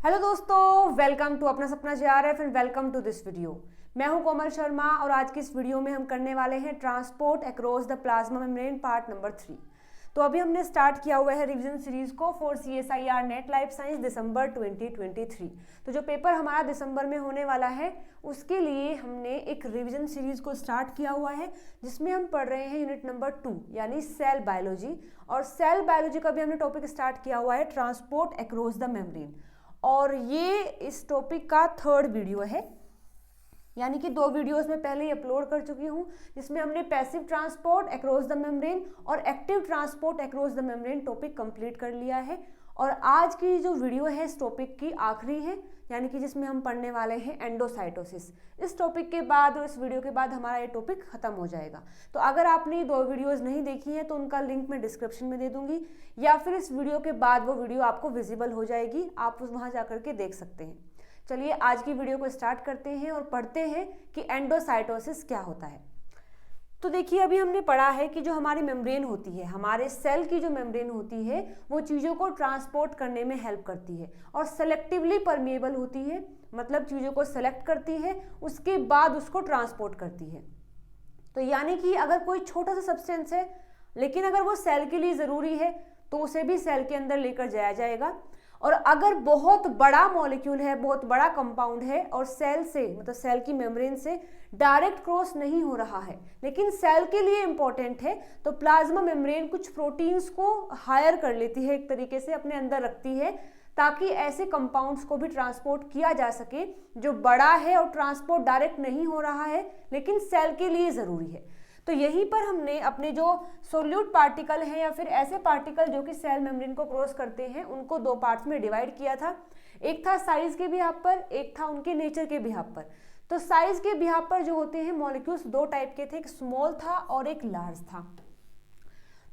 Hello दोस्तों, welcome to अपना सपना JRF and welcome to this video. मैं हूं कोमल शर्मा और आज की इस वीडियो में हम करने वाले हैं transport across the plasma membrane part number 3। तो अभी हमने स्टार्ट किया हुआ है रिवीजन सीरीज को for CSIR NET life science December 2023। तो जो पेपर हमारा दिसंबर में होने वाला है उसके लिए हमने एक रिवीजन सीरीज को स्टार्ट किया हुआ है जिसमें हम पढ़ रहे हैं यूनिट नंबर 2 यानी सेल बायोलॉजी। और सेल बायोलॉजी का भी हमने टॉपिक स्टार्ट किया हुआ है ट्रांसपोर्ट अक्रॉस द मेम्ब्रेन, और ये इस टॉपिक का थर्ड वीडियो है, यानी कि 2 वीडियोस में पहले ही अपलोड कर चुकी हूँ जिसमें हमने passive transport across the membrane और active transport across the membrane topic complete कर लिया है। और आज की जो वीडियो है इस टॉपिक की आखिरी है, यानी कि जिसमें हम पढ़ने वाले हैं एंडोसाइटोसिस। इस टॉपिक के बाद और इस वीडियो के बाद हमारा ये टॉपिक खत्म हो जाएगा। तो अगर आपने ये 2 वीडियोस नहीं देखी हैं तो उनका लिंक मैं डिस्क्रिप्शन में दे दूंगी, या फिर इस वीडियो के बाद वो वीडियो आपको विजिबल हो जाएगी, आप वहाँ जाकर के देख सकते हैं। चलिए आज की वीडियो को स्टार्ट करते हैं और पढ़ते हैं कि एंडोसाइटोसिस क्या होता है। तो देखिए, अभी हमने पढ़ा है कि जो हमारी मेम्ब्रेन होती है, हमारे सेल की जो मेम्ब्रेन होती है वो चीज़ों को ट्रांसपोर्ट करने में हेल्प करती है और सेलेक्टिवली परमिएबल होती है, मतलब चीज़ों को सेलेक्ट करती है उसके बाद उसको ट्रांसपोर्ट करती है। तो यानी कि अगर कोई छोटा सा सब्सटेंस है लेकिन अगर वो सेल के लिए ज़रूरी है तो उसे भी सेल के अंदर लेकर जाया जाएगा। और अगर बहुत बड़ा मॉलिक्यूल है, बहुत बड़ा कंपाउंड है और सेल से मतलब सेल की मेम्ब्रेन से डायरेक्ट क्रॉस नहीं हो रहा है लेकिन सेल के लिए इंपॉर्टेंट है, तो प्लाज्मा मेम्ब्रेन कुछ प्रोटीन्स को हायर कर लेती है, एक तरीके से अपने अंदर रखती है ताकि ऐसे कंपाउंड्स को भी ट्रांसपोर्ट किया जा सके जो बड़ा है और ट्रांसपोर्ट डायरेक्ट नहीं हो रहा है लेकिन सेल के लिए ज़रूरी है। तो यहीं पर हमने अपने जो सोल्यूट पार्टिकल हैं या फिर ऐसे पार्टिकल जो कि सेल मेम्ब्रेन को क्रॉस करते हैं उनको 2 पार्ट्स में डिवाइड किया था। एक था साइज के बिहाफ पर, एक था उनके नेचर के बिहाफ पर। तो साइज के बिहाफ पर जो होते हैं मॉलिक्यूल्स 2 टाइप के थे, एक स्मॉल था और एक लार्ज था।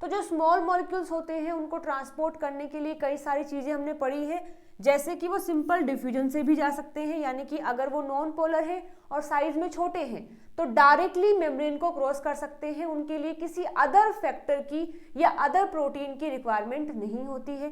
तो जो स्मॉल मॉलिक्यूल्स होते हैं उनको ट्रांसपोर्ट करने के लिए कई सारी चीज़ें हमने पढ़ी है, जैसे कि वो सिंपल डिफ्यूजन से भी जा सकते हैं, यानी कि अगर वो नॉन पोलर है और साइज में छोटे हैं तो डायरेक्टली मेम्ब्रेन को क्रॉस कर सकते हैं, उनके लिए किसी अदर फैक्टर की या अदर प्रोटीन की रिक्वायरमेंट नहीं होती है।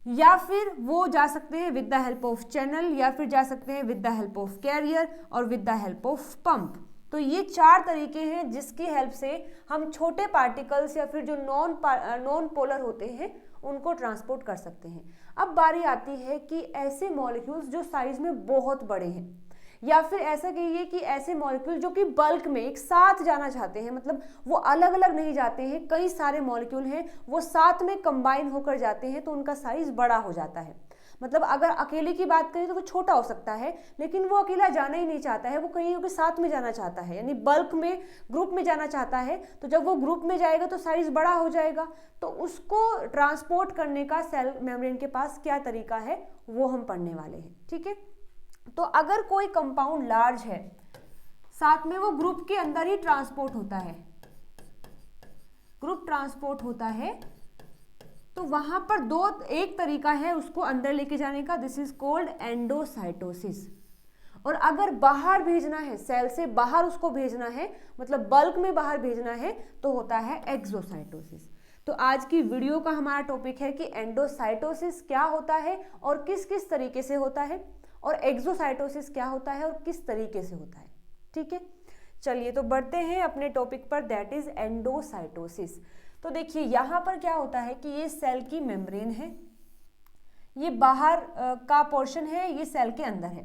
या फिर वो जा सकते हैं with the help of channel, या फिर जा सकते हैं with the help of carrier और with the help of pump. तो ये 4 तरीके हैं जिसकी हेल्प से हम छोटे पार्टिकल्स या फिर जो नॉन पोलर होते हैं उनको ट्रांसपोर्ट कर सकते हैं। अब बारी आती है कि ऐसे मॉलिक्यूल्स जो साइज में बहुत बड़े हैं, या फिर ऐसा कहिए कि ऐसे मॉलिक्यूल जो कि बल्क में एक साथ जाना चाहते हैं, मतलब वो अलग अलग नहीं जाते हैं, कई सारे मॉलिक्यूल हैं वो साथ में कंबाइन होकर जाते हैं तो उनका साइज बड़ा हो जाता है। मतलब अगर अकेले की बात करें तो वो छोटा हो सकता है लेकिन वो अकेला जाना ही नहीं चाहता है, वो कहीं के साथ में जाना चाहता है, यानी बल्क में ग्रुप में जाना चाहता है। तो जब वो ग्रुप में जाएगा तो साइज बड़ा हो जाएगा, तो उसको ट्रांसपोर्ट करने का सेल मेम्ब्रेन के पास क्या तरीका है वो हम पढ़ने वाले हैं। ठीक है, तो अगर कोई कंपाउंड लार्ज है साथ में वो ग्रुप के अंदर ही ट्रांसपोर्ट होता है, ग्रुप ट्रांसपोर्ट होता है, तो वहां पर एक तरीका है उसको अंदर लेके जाने का, दिस इज कॉल्ड एंडोसाइटोसिस। और अगर बाहर भेजना है, सेल से बाहर उसको भेजना है, मतलब बल्क में बाहर भेजना है, तो होता है एक्सोसाइटोसिस। तो आज की वीडियो का हमारा टॉपिक है कि एंडोसाइटोसिस क्या होता है और किस किस तरीके से होता है, और एक्सोसाइटोसिस क्या होता है और किस तरीके से होता है। ठीक है, चलिए तो बढ़ते हैं अपने टॉपिक पर, दैट इज एंडोसाइटोसिस। तो देखिए यहाँ पर क्या होता है कि ये सेल की मेम्ब्रेन है, ये बाहर का पोर्शन है, ये सेल के अंदर है।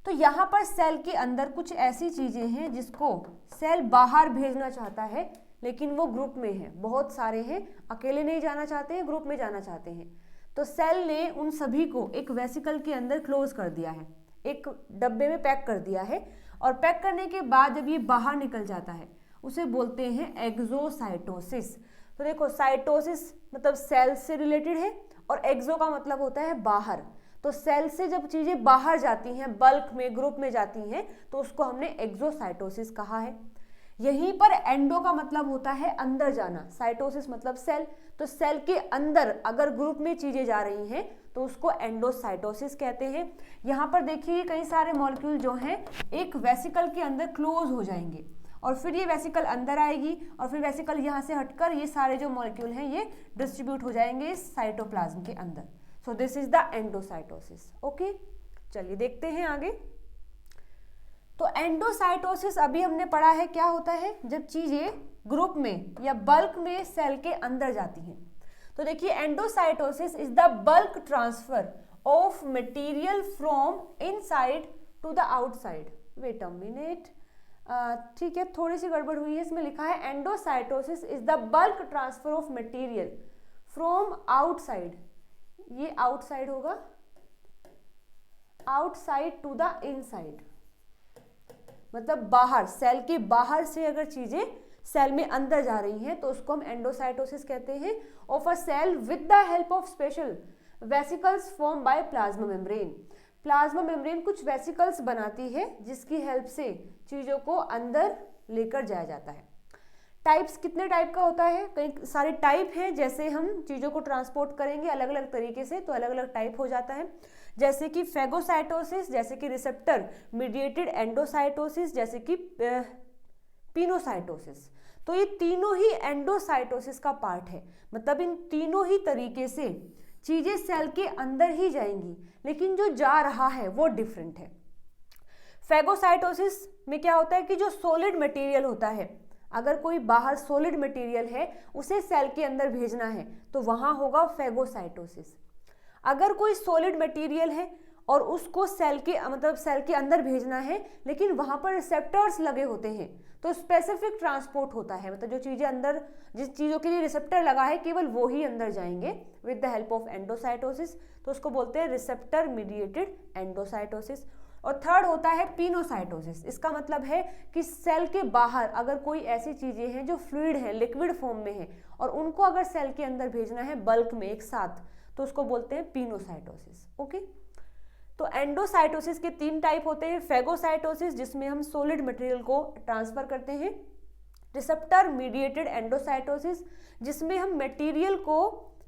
तो यहाँ पर सेल के अंदर कुछ ऐसी चीजें हैं जिसको सेल बाहर भेजना चाहता है लेकिन वो ग्रुप में है, बहुत सारे हैं, अकेले नहीं जाना चाहते हैं, ग्रुप में जाना चाहते हैं। तो सेल ने उन सभी को एक वेसिकल के अंदर क्लोज कर दिया है, एक डब्बे में पैक कर दिया है, और पैक करने के बाद जब ये बाहर निकल जाता है उसे बोलते हैं एक्सोसाइटोसिस। तो देखो, साइटोसिस मतलब सेल से रिलेटेड है और एक्सो का मतलब होता है बाहर। तो सेल से जब चीजें बाहर जाती हैं, बल्क में ग्रुप में जाती हैं, तो उसको हमने एक्सोसाइटोसिस कहा है। यहीं पर एंडो का मतलब होता है अंदर जाना, साइटोसिस मतलब सेल, तो सेल के अंदर अगर ग्रुप में चीजें जा रही हैं तो उसको एंडोसाइटोसिस कहते हैं। यहाँ पर देखिए कई सारे मॉलिक्यूल जो हैं एक वेसिकल के अंदर क्लोज हो जाएंगे और फिर ये वेसिकल अंदर आएगी और फिर वेसिकल यहाँ से हटकर ये सारे जो मॉलिक्यूल हैं ये डिस्ट्रीब्यूट हो जाएंगे इस साइटोप्लाज्म के अंदर। So this is the endocytosis. Okay, चलिए देखते हैं आगे। तो एंडोसाइटोसिस अभी हमने पढ़ा है क्या होता है, जब चीजें ग्रुप में या बल्क में सेल के अंदर जाती हैं। तो देखिए, endocytosis is the bulk transfer of material from inside to the outside. Wait a minute, ठीक है, थोड़ी सी गड़बड़ हुई है, इसमें लिखा है endocytosis is the bulk transfer of material from outside, ये आउटसाइड होगा, आउटसाइड टू द इनसाइड, मतलब बाहर, सेल के बाहर से अगर चीजें सेल में अंदर जा रही हैं तो उसको हम एंडोसाइटोसिस कहते हैं। Of a cell with the help of special vesicles form by plasma membrane. Plasma membrane कुछ वेसिकल्स बनाती है जिसकी हेल्प से चीजों को अंदर लेकर जाया जाता है। टाइप्स कितने टाइप का होता है, कई सारे टाइप हैं, जैसे हम चीजों को ट्रांसपोर्ट करेंगे अलग अलग तरीके से तो अलग अलग टाइप हो जाता है, जैसे कि फेगोसाइटोसिस, जैसे कि रिसेप्टर मीडिएटेड एंडोसाइटोसिस, जैसे कि पिनोसाइटोसिस। तो ये तीनों ही एंडोसाइटोसिस का पार्ट है, मतलब इन तीनों ही तरीके से चीजें सेल के अंदर ही जाएंगी, लेकिन जो जा रहा है वो डिफरेंट है। फेगोसाइटोसिस में क्या होता है कि जो सॉलिड मटेरियल होता है, अगर कोई बाहर सॉलिड मटेरियल है उसे सेल के अंदर भेजना है तो वहां होगा फेगोसाइटोसिस। अगर कोई सॉलिड मटेरियल है और उसको सेल के मतलब सेल के अंदर भेजना है लेकिन वहां पर रिसेप्टर्स लगे होते हैं तो स्पेसिफिक ट्रांसपोर्ट होता है, मतलब जो चीजें अंदर, जिस चीजों के लिए रिसेप्टर लगा है केवल वो ही अंदर जाएंगे with the help of endocytosis, तो उसको बोलते हैं रिसेप्टर मीडिएटेड एंडोसाइटोसिस। और थर्ड होता है पिनोसाइटोसिस। इसका मतलब है कि सेल के बाहर अगर कोई ऐसी चीजें हैं जो फ्लूइड हैं, लिक्विड फॉर्म में है और उनको अगर सेल के अंदर भेजना है बल्क में एक साथ तो उसको बोलते हैं पिनोसाइटोसिस। ओके, तो एंडोसाइटोसिस के तीन टाइप होते हैं। फेगोसाइटोसिस जिसमें हम सॉलिड मटेरियल को ट्रांसफर करते हैं, रिसेप्टर मीडिएटेड एंडोसाइटोसिस जिसमें हम मटेरियल को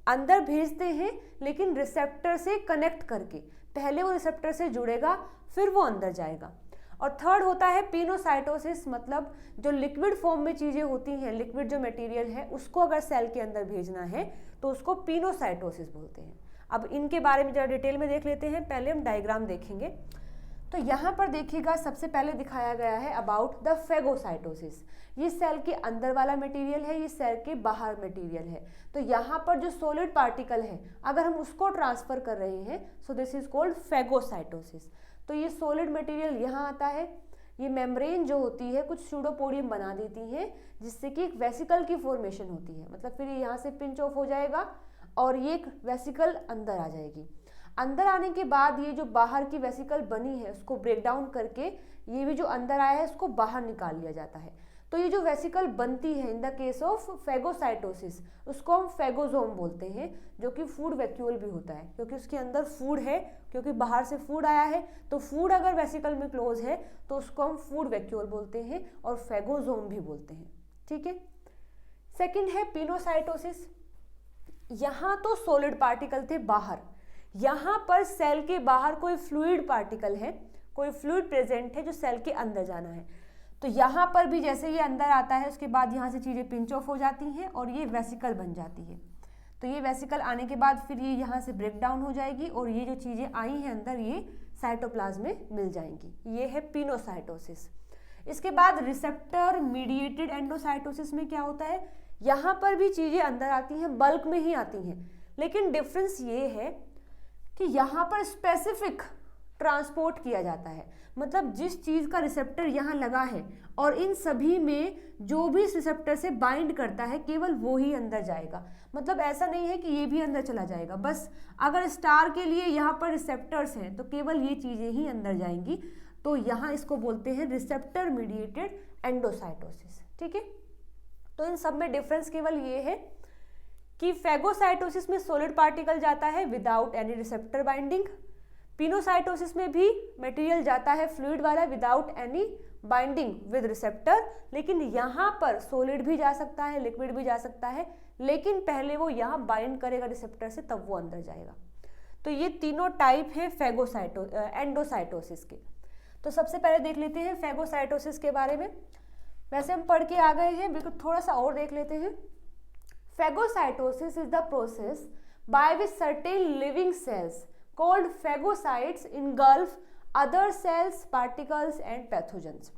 अंदर भेजते हैं लेकिन रिसेप्टर से कनेक्ट करके, पहले वो रिसेप्टर से जुड़ेगा फिर वो अंदर जाएगा। और थर्ड होता है पिनोसाइटोसिस, मतलब जो लिक्विड फॉर्म में चीजें होती हैं, लिक्विड जो मटेरियल है उसको अगर सेल के अंदर भेजना है तो उसको पिनोसाइटोसिस बोलते हैं। अब इनके बारे में जरा डिटेल में देख लेते हैं, पहले हम डायग्राम देखेंगे। तो यहाँ पर देखिएगा, सबसे पहले दिखाया गया है अबाउट द फेगोसाइटोसिस। ये सेल के अंदर वाला मटेरियल है, ये सेल के बाहर मटेरियल है। तो यहाँ पर जो सॉलिड पार्टिकल है अगर हम उसको ट्रांसफर कर रहे हैं so this is called phagocytosis. तो ये सॉलिड मटेरियल यहाँ आता है, ये मेम्ब्रेन जो होती है कुछ स्यूडोपोडियम बना देती है जिससे कि एक वेसिकल की फॉर्मेशन होती है, मतलब फिर ये यहाँ से पिंच ऑफ हो जाएगा और ये एक वेसिकल अंदर आ जाएगी। अंदर आने के बाद ये जो बाहर की वेसिकल बनी है उसको ब्रेक डाउन करके ये भी जो अंदर आया है उसको बाहर निकाल लिया जाता है। तो ये जो वेसिकल बनती है in the case of phagocytosis उसको हम फेगोजोम बोलते हैं, जो कि फूड वैक्यूल भी होता है क्योंकि उसके अंदर फूड है, क्योंकि बाहर से फूड आया है तो फूड अगर वेसिकल में क्लोज है तो उसको हम फूड वैक्यूल बोलते हैं और फेगोजोम भी बोलते हैं। ठीक है, सेकेंड है पिनोसाइटोसिस। यहाँ तो सॉलिड पार्टिकल थे बाहर, यहाँ पर सेल के बाहर कोई फ्लूइड पार्टिकल है, कोई फ्लूइड प्रेजेंट है जो सेल के अंदर जाना है। तो यहाँ पर भी जैसे ये अंदर आता है उसके बाद यहाँ से चीज़ें पिंच ऑफ हो जाती हैं और ये वेसिकल बन जाती है। तो ये वेसिकल आने के बाद फिर ये यहाँ से ब्रेक डाउन हो जाएगी और ये जो चीज़ें आई हैं अंदर ये साइटोप्लाज्म में मिल जाएंगी। ये है पिनोसाइटोसिस। इसके बाद रिसेप्टर मीडिएटेड एंडोसाइटोसिस में क्या होता है, यहाँ पर भी चीज़ें अंदर आती हैं, बल्क में ही आती हैं, लेकिन डिफरेंस ये है कि यहाँ पर स्पेसिफिक ट्रांसपोर्ट किया जाता है, मतलब जिस चीज़ का रिसेप्टर यहाँ लगा है और इन सभी में जो भी इस रिसेप्टर से बाइंड करता है केवल वो ही अंदर जाएगा। मतलब ऐसा नहीं है कि ये भी अंदर चला जाएगा, बस अगर स्टार के लिए यहाँ पर रिसेप्टर्स हैं तो केवल ये चीज़ें ही अंदर जाएंगी। तो यहाँ इसको बोलते हैं रिसेप्टर मीडिएटेड एंडोसाइटोसिस। ठीक है, तो इन सब में डिफरेंस केवल ये है कि फेगोसाइटोसिस में सॉलिड पार्टिकल जाता है without any receptor binding, pinocytosis में भी मटेरियल जाता है फ्लूइड वाला without any binding with receptor, लेकिन यहाँ पर सॉलिड भी जा सकता है, लिक्विड भी जा सकता है, लेकिन पहले वो यहाँ बाइंड करेगा रिसेप्टर से तब वो अंदर जाएगा। तो ये तीनों टाइप है एंडोसाइटोसिस के। तो सबसे पहले देख लेते हैं फेगोसाइटोसिस के बारे में। वैसे हम पढ़ के आ गए हैं, बिल्कुल थोड़ा सा और देख लेते हैं। Phagocytosis is the process by which certain living cells called phagocytes engulf other cells, particles and pathogens.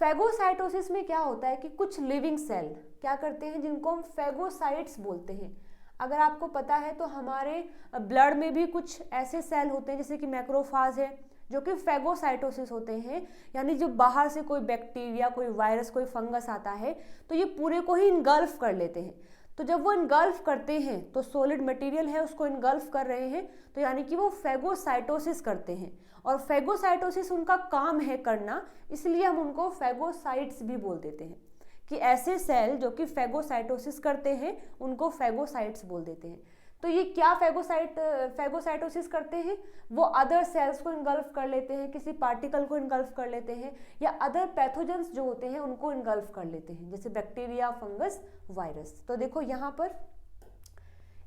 Phagocytosis में क्या होता है कि कुछ लिविंग सेल क्या करते हैं, जिनको हम फेगोसाइट्स बोलते हैं. अगर आपको पता है तो हमारे ब्लड में भी कुछ ऐसे सेल होते हैं जैसे कि मैक्रोफाज है, जो कि फेगोसाइटोसिस होते हैं, यानी जो बाहर से कोई बैक्टीरिया, कोई वायरस, कोई फंगस आता है तो ये पूरे को ही इनगल्फ कर लेते हैं. तो जब वो इनगल्फ करते हैं तो सॉलिड मटेरियल है उसको इनगल्फ कर रहे हैं, तो यानी कि वो फेगोसाइटोसिस करते हैं. और फेगोसाइटोसिस उनका काम है करना, इसलिए हम उनको फेगोसाइट्स भी बोल देते हैं कि ऐसे सेल जो कि फेगोसाइटोसिस करते हैं उनको फेगोसाइट्स बोल देते हैं. तो ये क्या फेगोसाइटोसिस करते हैं, वो अदर सेल्स को इनगल्फ कर लेते हैं, किसी पार्टिकल को इनगल्फ कर लेते हैं, या अदर पैथोजेंस जो होते हैं उनको इनगल्फ कर लेते हैं, जैसे बैक्टीरिया, फंगस, वायरस. तो देखो यहाँ पर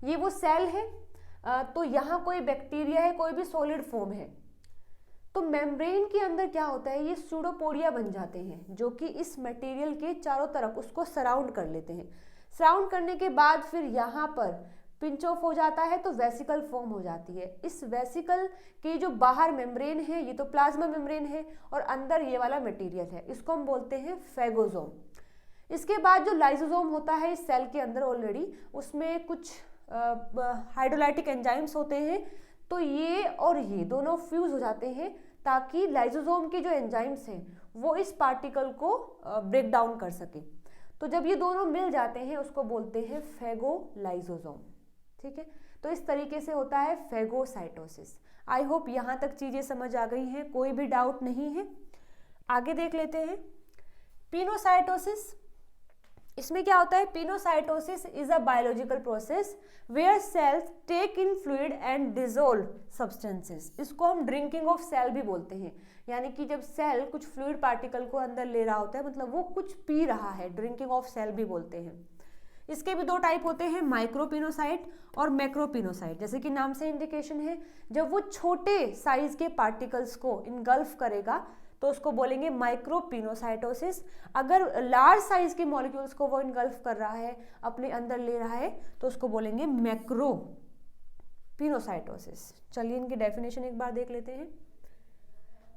ये वो सेल है, तो यहाँ कोई बैक्टीरिया है, कोई भी सॉलिड फॉर्म है, तो मेम्ब्रेन के अंदर क्या होता है, ये सूडोपोडिया बन जाते हैं जो कि इस मटेरियल के चारों तरफ उसको सराउंड कर लेते हैं. सराउंड करने के बाद फिर यहाँ पर पिंच ऑफ हो जाता है तो वेसिकल फॉर्म हो जाती है. इस वेसिकल के जो बाहर मेम्ब्रेन है ये तो प्लाज्मा मेम्ब्रेन है और अंदर ये वाला मटेरियल है, इसको हम बोलते हैं फेगोसोम. इसके बाद जो लाइसोसोम होता है इस सेल के अंदर ऑलरेडी, उसमें कुछ हाइड्रोलाइटिक एंजाइम्स होते हैं, तो ये और ये दोनों फ्यूज हो जाते हैं ताकि लाइसोसोम के जो एंजाइम्स हैं वो इस पार्टिकल को ब्रेक डाउन कर सके. तो जब ये दोनों मिल जाते हैं उसको बोलते हैं फेगोलाइसोसोम. ठीक है, तो इस तरीके से होता है फेगोसाइटोसिस. आई होप यहाँ तक चीजें समझ आ गई हैं, कोई भी डाउट नहीं है. आगे देख लेते हैं पिनोसाइटोसिस. इसमें क्या होता है, pinocytosis is a biological process where cells take in fluid and dissolve substances. इसको हम ड्रिंकिंग ऑफ सेल भी बोलते हैं, यानी कि जब सेल कुछ फ्लूइड पार्टिकल को अंदर ले रहा होता है, मतलब वो कुछ पी रहा है, ड्रिंकिंग ऑफ सेल भी बोलते हैं. इसके भी दो टाइप होते हैं, माइक्रोपिनोसाइट और मैक्रोपिनोसाइट. जैसे कि नाम से इंडिकेशन है, जब वो छोटे साइज के पार्टिकल्स को इनगल्फ करेगा तो उसको बोलेंगे माइक्रोपिनोसाइटोसिस. अगर लार्ज साइज के मॉलिक्यूल्स को वो इनगल्फ कर रहा है, अपने अंदर ले रहा है, तो उसको बोलेंगे मैक्रोपिनोसाइटोसिस. चलिए इनकी डेफिनेशन एक बार देख लेते हैं.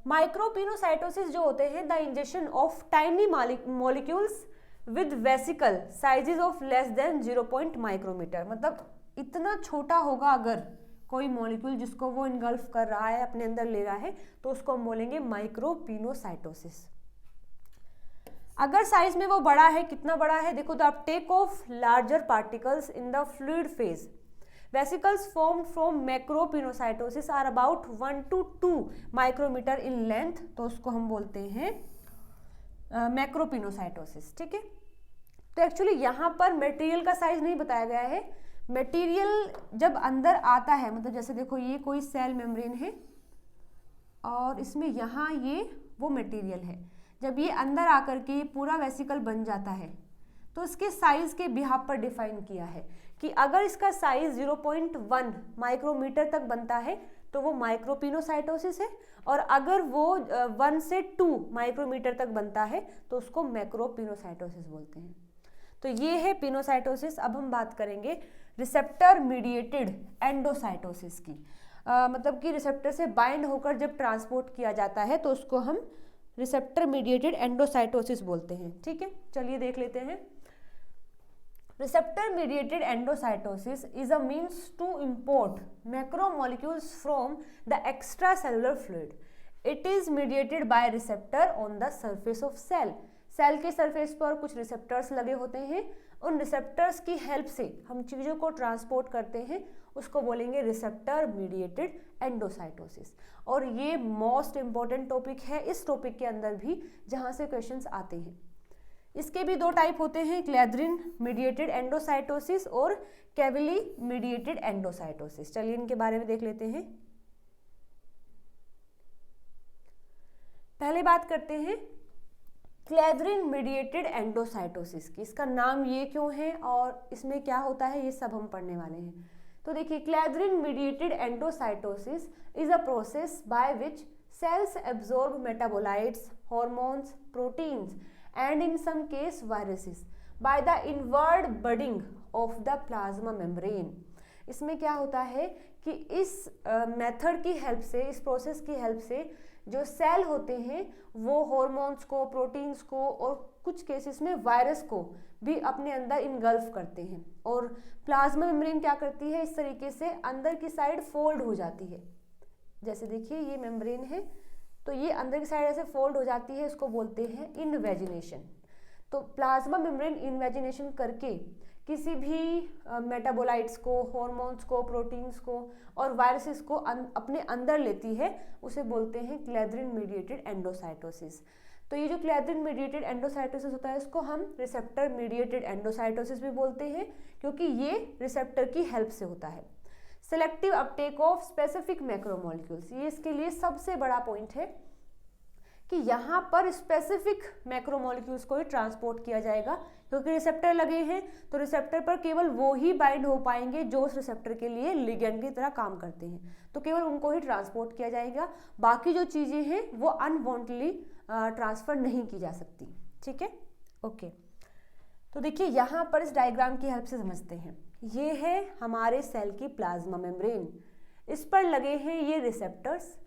माइक्रोपिनोसाइटोसिस जो होते हैं, the injection of tiny molecules with vesicle sizes of less than 0 micrometer. मतलब इतना छोटा होगा अगर कोई मॉलिक्यूल जिसको वो इनगल्फ कर रहा है, अपने अंदर ले रहा है, तो उसको हम बोलेंगे माइक्रोपिनोसाइटोसिस. अगर साइज में वो बड़ा है, कितना बड़ा है देखो, the uptake of larger particles in the fluid phase. Vesicles formed from macropinocytosis are about 1 to 2 micrometre in length, तो उसको हम बोलते हैं मैक्रोपिनोसाइटोसिस. ठीक है, तो एक्चुअली यहाँ पर मटेरियल का साइज नहीं बताया गया है. मटेरियल जब अंदर आता है, मतलब जैसे देखो ये कोई सेल मेम्ब्रेन है और इसमें यहाँ ये वो मटेरियल है, जब ये अंदर आकर के पूरा वेसिकल बन जाता है तो इसके साइज के बिहाफ पर डिफाइन किया है कि अगर इसका साइज 0.1 माइक्रोमीटर तक बनता है तो वो माइक्रोपिनोसाइटोसिस है, और अगर वो 1 से 2 माइक्रोमीटर तक बनता है तो उसको मैक्रोपिनोसाइटोसिस बोलते हैं. तो ये है पिनोसाइटोसिस. अब हम बात करेंगे रिसेप्टर मीडिएटेड एंडोसाइटोसिस की. मतलब कि रिसेप्टर से बाइंड होकर जब ट्रांसपोर्ट किया जाता है तो उसको हम रिसेप्टर मीडिएटेड एंडोसाइटोसिस बोलते हैं. ठीक है, चलिए देख लेते हैं. Receptor mediated endocytosis is a means to import macromolecules from the extracellular fluid. It is mediated by receptor on the surface of cell. Cell के सरफेस पर कुछ रिसेप्टर्स लगे होते हैं, उन रिसेप्टर्स की हेल्प से हम चीज़ों को ट्रांसपोर्ट करते हैं, उसको बोलेंगे रिसेप्टर मीडिएटेड एंडोसाइटोसिस. और ये मोस्ट इम्पॉर्टेंट टॉपिक है इस टॉपिक के अंदर भी, जहाँ से क्वेश्चंस आते हैं. इसके भी दो टाइप होते हैं, क्लैद्रिन मीडिएटेड एंडोसाइटोसिस और कैविली मीडिएटेड एंडोसाइटोसिस. चलिए इनके बारे में देख लेते हैं. पहले बात करते हैं क्लैद्रिन मीडिएटेड एंडोसाइटोसिस की. इसका नाम ये क्यों है और इसमें क्या होता है, ये सब हम पढ़ने वाले हैं. तो देखिए, clathrin mediated endocytosis is a process by which cells absorb metabolites, hormones, proteins and in some case viruses by the inward budding of the plasma membrane. इसमें क्या होता है कि इस मेथड की हेल्प से, इस प्रोसेस की हेल्प से जो सेल होते हैं वो हॉर्मोन्स को, प्रोटीन्स को और कुछ केसेस में वायरस को भी अपने अंदर इनगल्फ करते हैं। और प्लाज्मा मेम्ब्रेन क्या करती है, इस तरीके से अंदर की साइड फोल्ड हो जाती है। जैसे देखिए ये मेम्ब्रेन है, तो ये अंदर की साइड ऐसे फोल्ड हो जाती है, इसको बोलते हैं इनवेजिनेशन। तो प्लाज्मा मेम्ब्रेन इनवेजिनेशन करके किसी भी मेटाबोलाइट्स को, हॉर्मोन्स को, प्रोटीन्स को और वायरसेस को अपने अंदर लेती है, उसे बोलते हैं क्लैथरिन मीडिएटेड एंडोसाइटोसिस। तो ये जो क्लैथरिन मीडिएटेड एंडोसाइटोसिस होता है इसको हम रिसेप्टर मीडिएटेड एंडोसाइटोसिस भी बोलते हैं, क्योंकि ये रिसेप्टर की हेल्प से होता है। Selective Uptake of specific macromolecules, ये इसके लिए सबसे बड़ा पॉइंट है कि यहाँ पर स्पेसिफिक मैक्रोमोलिक्यूल्स को ही ट्रांसपोर्ट किया जाएगा, क्योंकि रिसेप्टर लगे हैं तो रिसेप्टर पर केवल वो ही बाइंड हो पाएंगे जो उस रिसेप्टर के लिए लिगेंड की तरह काम करते हैं, तो केवल उनको ही ट्रांसपोर्ट किया जाएगा। बाकी जो चीज़ें हैं वो अनवांटेडली ट्रांसफर नहीं की जा सकती। ठीक है, ओके। तो देखिए यहाँ पर इस डायग्राम की हेल्प से समझते हैं। ये है हमारे सेल की प्लाज्मा मेम्ब्रेन, इस पर लगे हैं ये रिसेप्टर्स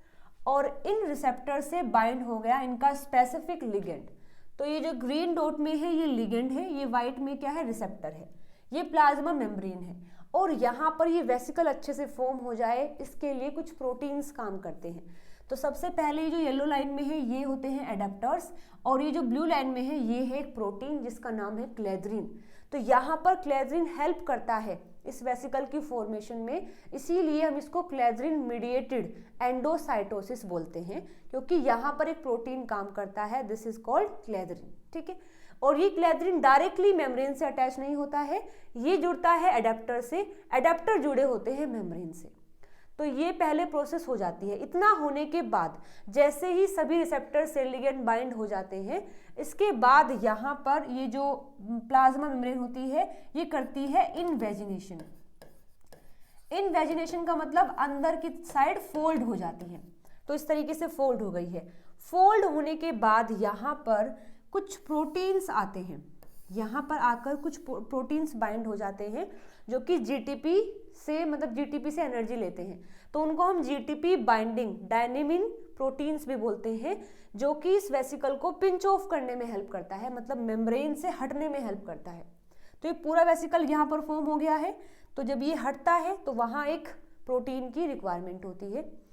और इन रिसेप्टर से बाइंड हो गया इनका स्पेसिफिक लिगेंड। तो ये जो ग्रीन डॉट में है ये लिगेंड है, ये वाइट में क्या है, रिसेप्टर है, ये प्लाज्मा मेम्ब्रेन है। और यहाँ पर ये वेसिकल अच्छे से फॉर्म हो जाए इसके लिए कुछ प्रोटीन्स काम करते हैं। तो सबसे पहले ये जो येलो लाइन में है ये होते हैं एडेप्टर्स, और ये जो ब्लू लाइन में है ये है एक प्रोटीन जिसका नाम है क्लैथरिन। तो यहाँ पर क्लैथरिन हेल्प करता है इस वेसिकल की फॉर्मेशन में, इसीलिए हम इसको क्लैथरिन मीडिएटेड एंडोसाइटोसिस बोलते हैं, क्योंकि यहाँ पर एक प्रोटीन काम करता है, दिस इज कॉल्ड क्लैथरिन। ठीक है, और ये क्लैथरिन डायरेक्टली मेम्ब्रेन से अटैच नहीं होता है, ये जुड़ता है एडेप्टर से, एडेप्टर जुड़े होते हैं मेम्ब्रेन से। तो ये पहले प्रोसेस हो जाती है। इतना होने के बाद जैसे ही सभी रिसेप्टर से लिगेंड बाइंड हो जाते हैं, इसके बाद यहाँ पर ये जो प्लाज्मा मेम्ब्रेन होती है ये करती है इनवेजिनेशन। इनवेजिनेशन का मतलब अंदर की साइड फोल्ड हो जाती है, तो इस तरीके से फोल्ड हो गई है। फोल्ड होने के बाद यहाँ पर कुछ प्रोटीन्स आते हैं, यहाँ पर आकर कुछ प्रोटीन्स बाइंड हो जाते हैं जो कि जीटीपी से, मतलब जीटीपी से एनर्जी लेते हैं, तो उनको हम जीटीपी बाइंडिंग डायनेमिन प्रोटीन्स भी बोलते हैं, जो कि इस वेसिकल को पिंच ऑफ करने में हेल्प करता है, मतलब मेम्ब्रेन से हटने में हेल्प करता है। तो ये पूरा वेसिकल यहाँ पर फॉर्म हो गया है, तो जब ये हटता है तो वहाँ एक प्रोटीन की रिक्वायरमेंट होती है।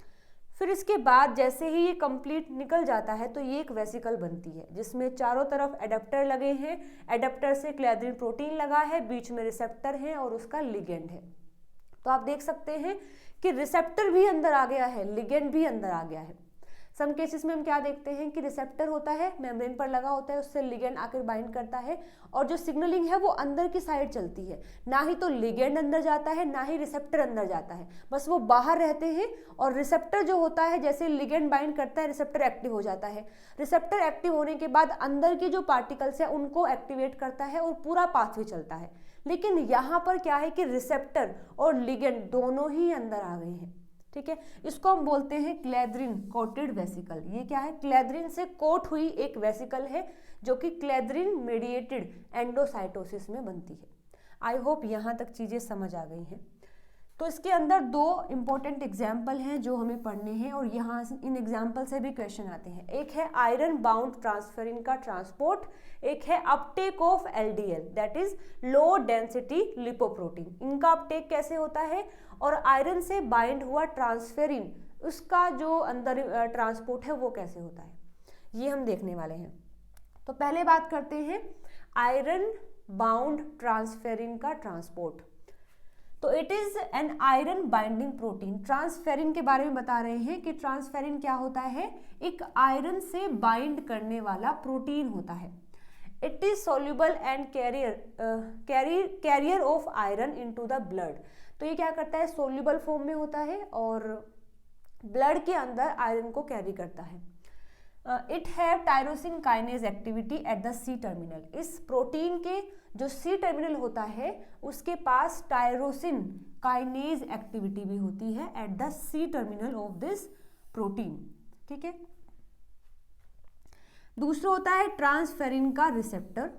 फिर इसके बाद जैसे ही ये कंप्लीट निकल जाता है तो ये एक वेसिकल बनती है जिसमें चारों तरफ एडेप्टर लगे हैं, एडेप्टर से क्लैथरिन प्रोटीन लगा है, बीच में रिसेप्टर है और उसका लिगेंड है। तो आप देख सकते हैं कि रिसेप्टर भी अंदर आ गया है, लिगेंड भी अंदर आ गया है। सम केसेस में हम क्या देखते हैं कि रिसेप्टर होता है, मेम्ब्रेन पर लगा होता है, उससे लिगेंड आकर बाइंड करता है और जो सिग्नलिंग है वो अंदर की साइड चलती है, ना ही तो लिगेंड अंदर जाता है ना ही रिसेप्टर अंदर जाता है, बस वो बाहर रहते हैं। और रिसेप्टर जो होता है जैसे लिगेंड बाइंड करता है रिसेप्टर एक्टिव हो जाता है, रिसेप्टर एक्टिव होने के बाद अंदर की जो पार्टिकल्स है उनको एक्टिवेट करता है और पूरा पाथवे चलता है। लेकिन यहाँ पर क्या है कि रिसेप्टर और लिगेंड दोनों ही अंदर आ गए हैं। ठीक है, इसको हम बोलते हैं क्लैथरिन कोटेड वेसिकल। ये क्या है, क्लैथरिन से कोट हुई एक वेसिकल है जो कि क्लैथरिन मीडिएटेड एंडोसाइटोसिस में बनती है। आई होप यहाँ तक चीज़ें समझ आ गई हैं। तो इसके अंदर दो इंपॉर्टेंट एग्जाम्पल हैं जो हमें पढ़ने हैं और यहाँ इन एग्जाम्पल से भी क्वेश्चन आते हैं। एक है आयरन बाउंड ट्रांसफेरिन का ट्रांसपोर्ट, एक है Uptake of LDL that is low density lipoprotein. इनका अपटेक कैसे होता है और आयरन से बाइंड हुआ ट्रांसफेरिन उसका जो अंदर ट्रांसपोर्ट है वो कैसे होता है, ये हम देखने वाले हैं। तो पहले बात करते हैं आयरन बाउंड ट्रांसफेरिन का ट्रांसपोर्ट। तो it is an iron binding protein. Transferrin के बारे में बता रहे हैं कि ट्रांसफेरिन क्या होता है, एक आयरन से बाइंड करने वाला प्रोटीन होता है। It is soluble and carrier of iron into the blood. तो ये क्या करता है, सोल्यूबल फॉर्म में होता है और ब्लड के अंदर आयरन को कैरी करता है। It have tyrosine kinase activity at the C terminal. इस प्रोटीन के जो सी टर्मिनल होता है उसके पास टायरोसिन काइनेज एक्टिविटी भी होती है at the C terminal of this protein. ठीक है, दूसरा होता है ट्रांसफेरिन का receptor.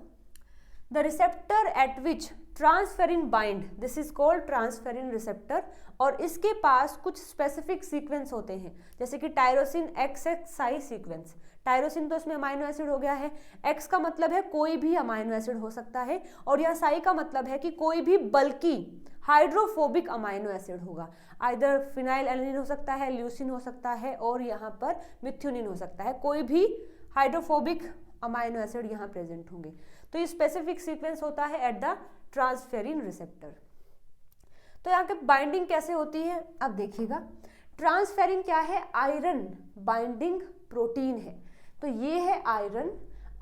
The receptor at which transferrin bind, this is called transferrin receptor, और इसके पास कुछ स्पेसिफिक सीक्वेंस होते हैं, जैसे कि टायरोसिन XXI सीक्वेंस। टायरोसिन तो इसमें अमाइनो एसिड हो गया है, एक्स का मतलब है कोई भी अमाइनो एसिड हो सकता है, और यह साई का मतलब है कि कोई भी बल्कि हाइड्रोफोबिक अमाइनो एसिड होगा, आइदर फिनाइल एलेनिन हो सकता है, ल्यूसिन हो सकता है, और यहाँ पर मिथ्योनिन हो सकता है, कोई भी हाइड्रोफोबिक अमाइनो एसिड यहाँ प्रेजेंट होंगे। तो ये स्पेसिफिक सीक्वेंस होता है एट द ट्रांसफेरिन रिसेप्टर। तो यहाँ के बाइंडिंग कैसे होती है, अब देखिएगा। ट्रांसफेरिन क्या है, आयरन बाइंडिंग प्रोटीन है, तो ये है आयरन,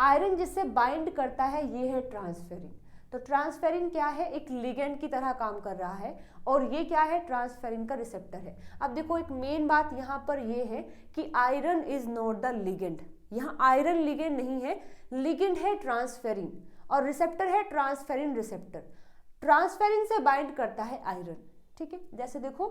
आयरन जिससे बाइंड करता है ये है ट्रांसफेरिन। तो ट्रांसफेरिन क्या है, एक लिगेंड की तरह काम कर रहा है, और ये क्या है, ट्रांसफेरिन का रिसेप्टर है। अब देखो एक मेन बात यहाँ पर ये है कि iron is not the ligand, यहाँ आयरन लिगेंड नहीं है, लिगेंड है ट्रांसफेरिन, और रिसेप्टर है ट्रांसफेरिन रिसेप्टर। ट्रांसफेरिन से बाइंड करता है आयरन, ठीक है। जैसे देखो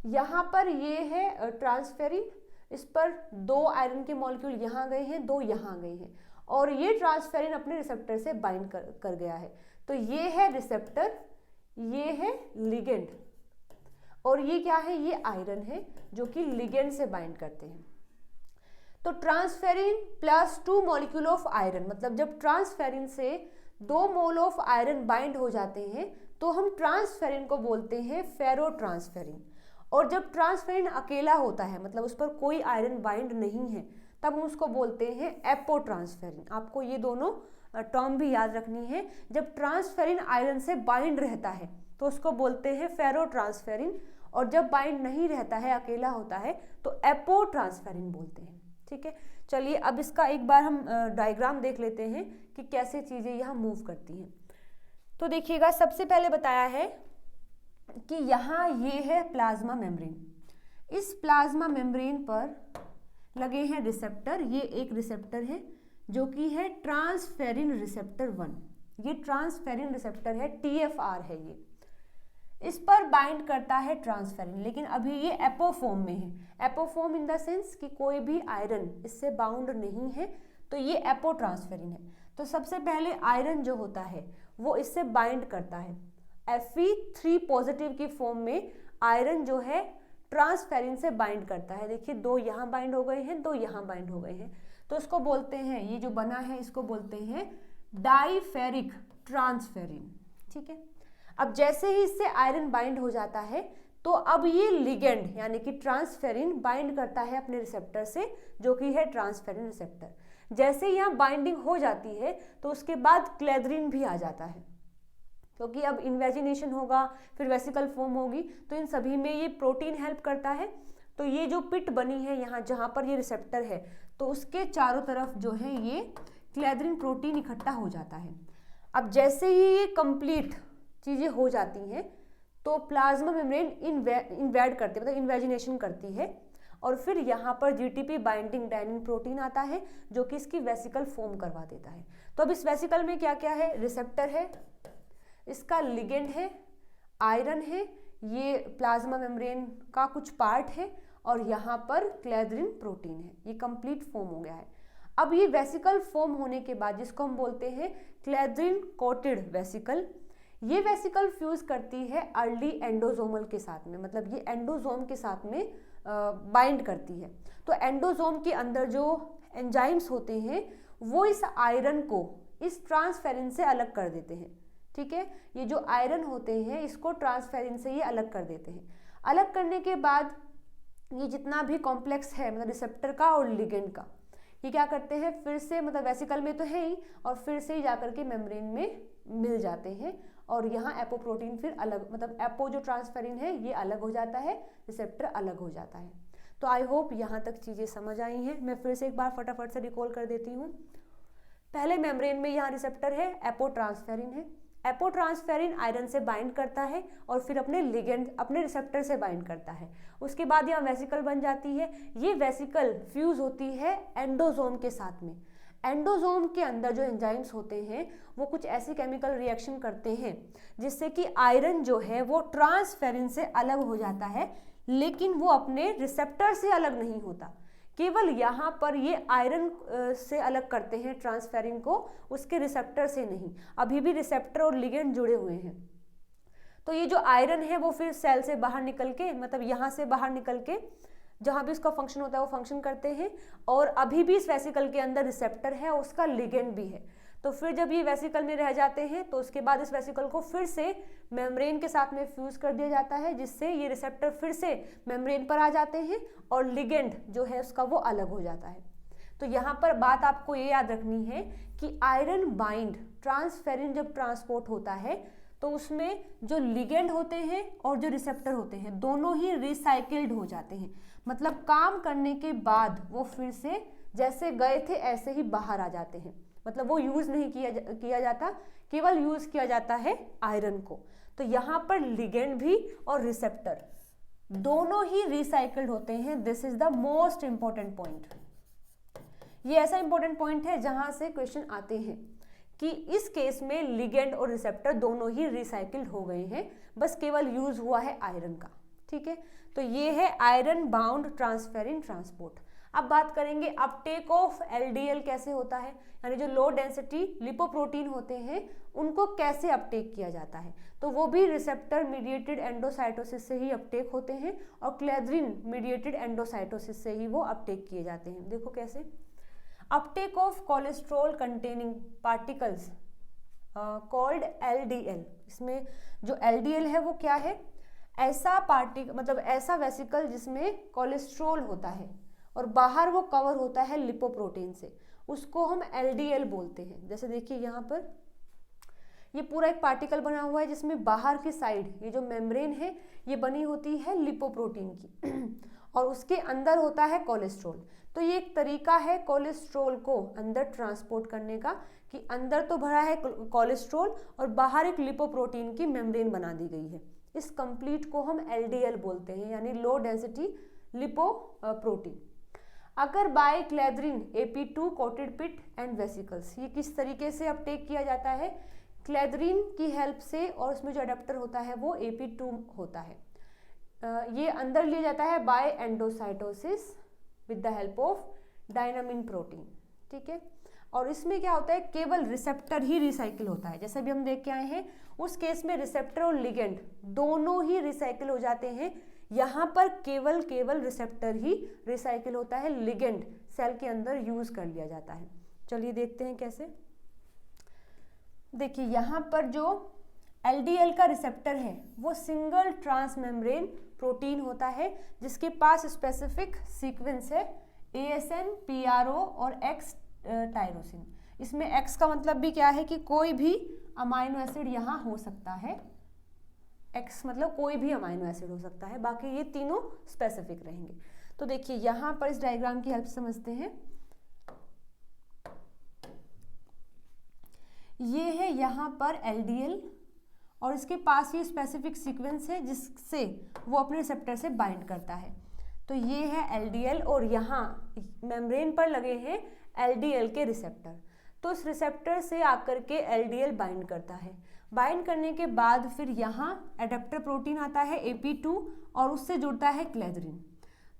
यहाँ पर ये है ट्रांसफेरिन, इस पर 2 आयरन के मॉलिक्यूल यहाँ गए हैं, 2 यहाँ गए हैं, और ये ट्रांसफेरिन अपने रिसेप्टर से बाइंड कर गया है। तो ये है रिसेप्टर, ये है लिगेंड, और ये क्या है, ये आयरन है जो कि लिगेंड से बाइंड करते हैं। तो transferrin plus 2 molecule of iron, मतलब जब ट्रांसफेरिन से 2 मोल ऑफ आयरन बाइंड हो जाते हैं तो हम ट्रांसफेरिन को बोलते हैं फेरो ट्रांसफेरिन, और जब ट्रांसफेरिन अकेला होता है, मतलब उस पर कोई आयरन बाइंड नहीं है, तब हम उसको बोलते हैं एपो ट्रांसफेरिन। आपको ये दोनों टर्म भी याद रखनी है। जब ट्रांसफेरिन आयरन से बाइंड रहता है तो उसको बोलते हैं फेरो ट्रांसफेरिन, और जब बाइंड नहीं रहता है, अकेला होता है, तो एपो ट्रांसफेरिन बोलते हैं, ठीक है। चलिए अब इसका एक बार हम डायग्राम देख लेते हैं कि कैसे चीजें यहाँ मूव करती हैं। तो देखिएगा, सबसे पहले बताया है कि यहाँ ये है प्लाज्मा मेम्ब्रेन, इस प्लाज्मा मेम्ब्रेन पर लगे हैं रिसेप्टर, ये एक रिसेप्टर है जो कि है ट्रांसफेरिन रिसेप्टर 1, ये ट्रांसफेरिन रिसेप्टर है, TFR है ये, इस पर बाइंड करता है ट्रांसफेरिन, लेकिन अभी ये एपोफॉर्म में है। एपोफॉर्म इन द सेंस कि कोई भी आयरन इससे बाउंड नहीं है, तो ये एपो ट्रांसफेरिन है। तो सबसे पहले आयरन जो होता है वो इससे बाइंड करता है, Fe3 पॉजिटिव की फॉर्म में आयरन जो है ट्रांसफेरिन से बाइंड करता है। देखिए 2 यहाँ बाइंड हो गए हैं, 2 यहाँ बाइंड हो गए हैं, तो इसको बोलते हैं, ये जो बना है इसको बोलते हैं डाईफेरिक ट्रांसफेरिन, ठीक है। अब जैसे ही इससे आयरन बाइंड हो जाता है तो अब ये लिगेंड यानी कि ट्रांसफेरिन बाइंड करता है अपने रिसेप्टर से, जो कि है ट्रांसफेरिन रिसेप्टर। जैसे यहाँ बाइंडिंग हो जाती है तो उसके बाद क्लेद्रिन भी आ जाता है, क्योंकि अब इन्वेजिनेशन होगा, फिर वेसिकल फॉर्म होगी, तो इन सभी में ये प्रोटीन हेल्प करता है। तो ये जो पिट बनी है यहाँ जहाँ पर ये रिसेप्टर है, तो उसके चारों तरफ जो है ये क्लेद्रिन प्रोटीन इकट्ठा हो जाता है। अब जैसे ही ये कंप्लीट चीज़ें हो जाती हैं तो प्लाज्मा मेम्ब्रेन इन्वेड करती है, मतलब इन्वेजिनेशन करती है, और फिर यहाँ पर GTP बाइंडिंग डाइनिन प्रोटीन आता है जो कि इसकी वेसिकल फॉर्म करवा देता है। तो अब इस वेसिकल में क्या क्या है, रिसेप्टर है, इसका लिगेंड है, आयरन है, ये प्लाज्मा मेम्ब्रेन का कुछ पार्ट है, और यहाँ पर क्लेद्रिन प्रोटीन है, ये कंप्लीट फॉर्म हो गया है। अब ये वेसिकल फॉर्म होने के बाद जिसको हम बोलते हैं क्लेद्रिन कोटेड वेसिकल, ये वेसिकल फ्यूज करती है अर्ली एंडोजोमल के साथ में, मतलब ये एंडोजोम के साथ में बाइंड करती है। तो एंडोजोम के अंदर जो एंजाइम्स होते हैं वो इस आयरन को इस ट्रांसफेरिन से अलग कर देते हैं, ठीक है। ये जो आयरन होते हैं इसको ट्रांसफेरिन से ये अलग कर देते हैं। अलग करने के बाद ये जितना भी कॉम्प्लेक्स है, मतलब रिसेप्टर का और लिगेंड का, ये क्या करते हैं, फिर से, मतलब वेसिकल में तो है ही, और फिर से ही जाकर के मेम्ब्रेन में मिल जाते हैं, और यहाँ एपोप्रोटीन फिर अलग, मतलब एपो जो ट्रांसफेरिन है ये अलग हो जाता है, रिसेप्टर अलग हो जाता है। तो आई होप यहाँ तक चीज़ें समझ आई हैं। मैं फिर से एक बार फटाफट से रिकॉल कर देती हूँ। पहले मेम्ब्रेन में यहाँ रिसेप्टर है, एपो ट्रांसफेरिन है, एपो ट्रांसफेरिन आयरन से बाइंड करता है और फिर अपने लिगेंड अपने रिसेप्टर से बाइंड करता है। उसके बाद यहाँ वेसिकल बन जाती है, ये वेसिकल फ्यूज होती है एंडोजोम के साथ में। एंडोजोम के अंदर जो एंजाइम्स होते हैं वो कुछ ऐसे केमिकल रिएक्शन करते हैं जिससे कि आयरन जो है वो ट्रांसफेरिन से अलग हो जाता है, लेकिन वो अपने रिसेप्टर से अलग नहीं होता। केवल यहाँ पर ये आयरन से अलग करते हैं ट्रांसफेरिन को, उसके रिसेप्टर से नहीं। अभी भी रिसेप्टर और लिगेंड जुड़े हुए हैं। तो ये जो आयरन है वो फिर सेल से बाहर निकल के, मतलब यहाँ से बाहर निकल के जहाँ भी उसका फंक्शन होता है वो फंक्शन करते हैं, और अभी भी इस वेसिकल के अंदर रिसेप्टर है, उसका लिगेंड भी है। तो फिर जब ये वेसिकल में रह जाते हैं तो उसके बाद इस वेसिकल को फिर से मेम्ब्रेन के साथ में फ्यूज कर दिया जाता है, जिससे ये रिसेप्टर फिर से मेम्ब्रेन पर आ जाते हैं और लिगेंड जो है उसका वो अलग हो जाता है। तो यहाँ पर बात आपको ये याद रखनी है कि आयरन बाइंड ट्रांसफेरिन जब ट्रांसपोर्ट होता है तो उसमें जो लिगेंड होते हैं और जो रिसेप्टर होते हैं दोनों ही रिसाइकिल्ड हो जाते हैं। मतलब काम करने के बाद वो फिर से जैसे गए थे ऐसे ही बाहर आ जाते हैं। मतलब वो यूज नहीं किया जाता, केवल यूज किया जाता है आयरन को। तो यहाँ पर लिगेंड भी और रिसेप्टर दोनों ही रिसाइकिल्ड होते हैं। This is the most important point. ये ऐसा इंपॉर्टेंट पॉइंट है जहां से क्वेश्चन आते हैं कि इस केस में लिगेंड और रिसेप्टर दोनों ही रिसाइकिल्ड हो गए हैं, बस केवल यूज हुआ है आयरन का। ठीक है, तो ये है आयरन बाउंड ट्रांसफेरिन ट्रांसपोर्ट। अब बात करेंगे अपटेक ऑफ एलडीएल कैसे होता है, यानी जो लो डेंसिटी लिपोप्रोटीन होते हैं उनको कैसे अपटेक किया जाता है। तो वो भी रिसेप्टर मीडिएटेड एंडोसाइटोसिस से ही अपटेक होते हैं और क्लेद्रिन मीडिएटेड एंडोसाइटोसिस से ही वो अपटेक किए जाते हैं। देखो कैसे। Uptake of cholesterol containing particles called LDL. इसमें जो एलडीएल है वो क्या है, ऐसा मतलब ऐसा वेसिकल जिसमें कोलेस्ट्रॉल होता है और बाहर वो कवर होता है लिपोप्रोटीन से, उसको हम एलडीएल बोलते हैं। जैसे देखिए यहाँ पर ये पूरा एक पार्टिकल बना हुआ है जिसमें बाहर की साइड ये जो मेम्ब्रेन है ये बनी होती है लिपोप्रोटीन की और उसके अंदर होता है कोलेस्ट्रॉल। तो ये एक तरीका है कोलेस्ट्रॉल को अंदर ट्रांसपोर्ट करने का कि अंदर तो भरा है कोलेस्ट्रॉल और बाहर एक लिपोप्रोटीन की मेम्ब्रेन बना दी गई है। इस कंप्लीट को हम एलडीएल बोलते हैं, यानी लो डेंसिटी लिपोप्रोटीन। अगर by clathrin AP2 coated pit and vesicles, ये किस तरीके से अपटेक किया जाता है, क्लेद्रिन की हेल्प से, और उसमें जो अडेप्टर होता है वो AP2 होता है। ये अंदर लिया जाता है by endocytosis with the help of dynamin protein. ठीक है, और इसमें क्या होता है, केवल रिसेप्टर ही रिसाइकिल होता है। जैसे भी हम देख के आए हैं उस केस में रिसेप्टर और लिगेंड दोनों ही रिसाइकिल हो जाते हैं। यहाँ पर केवल रिसेप्टर ही रिसाइकिल होता है, लिगेंड सेल के अंदर यूज कर लिया जाता है। चलिए देखते हैं कैसे। देखिए यहाँ पर जो एलडीएल का रिसेप्टर है वो सिंगल ट्रांसमेम्ब्रेन प्रोटीन होता है जिसके पास स्पेसिफिक सीक्वेंस है ASN, PRO और X टायरोसिन। इसमें X का मतलब भी क्या है कि कोई भी अमाइनो एसिड यहाँ हो सकता है। X मतलब कोई भी अमाइनो एसिड हो सकता है, बाकी ये तीनों स्पेसिफिक रहेंगे। तो देखिए यहाँ पर इस डायग्राम की हेल्प से समझते हैं। ये है यहाँ पर LDL और इसके पास ये स्पेसिफिक सीक्वेंस है जिससे वो अपने रिसेप्टर से बाइंड करता है। तो ये है LDL और यहाँ मेम्ब्रेन पर लगे हैं LDL के रिसेप्टर। तो इस रिसेप्टर से आकर के LDL बाइंड करता है। बाइंड करने के बाद फिर यहाँ एडेप्टर प्रोटीन आता है AP2 और उससे जुड़ता है क्लेद्रिन।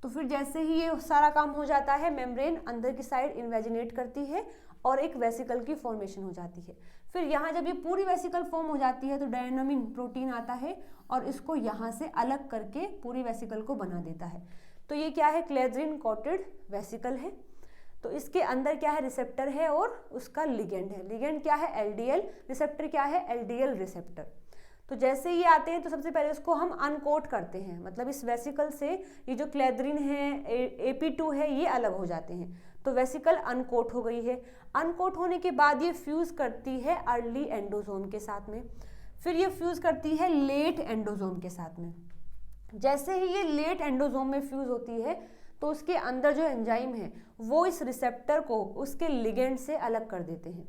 तो फिर जैसे ही ये सारा काम हो जाता है, मेम्ब्रेन अंदर की साइड इन्वेजिनेट करती है और एक वेसिकल की फॉर्मेशन हो जाती है। फिर यहाँ जब ये पूरी वेसिकल फॉर्म हो जाती है तो डायनामिन प्रोटीन आता है और इसको यहाँ से अलग करके पूरी वेसिकल को बना देता है। तो ये क्या है, क्लेद्रिन कोटेड वेसिकल है। तो इसके अंदर क्या है, रिसेप्टर है और उसका लिगेंड है। लिगेंड क्या है, LDL, रिसेप्टर क्या है, LDL रिसेप्टर। तो जैसे ही आते हैं तो सबसे पहले उसको हम अनकोट करते हैं, मतलब इस वेसिकल से ये जो क्लेद्रिन है, AP2 है, ये अलग हो जाते हैं। तो वेसिकल अनकोट हो गई है। अनकोट होने के बाद ये फ्यूज करती है अर्ली एंडोसोम के साथ में, फिर ये फ्यूज करती है लेट एंडोसोम के साथ में। जैसे ही ये लेट एंडोसोम में फ्यूज होती है तो उसके अंदर जो एंजाइम है वो इस रिसेप्टर को उसके लिगेंड से अलग कर देते हैं।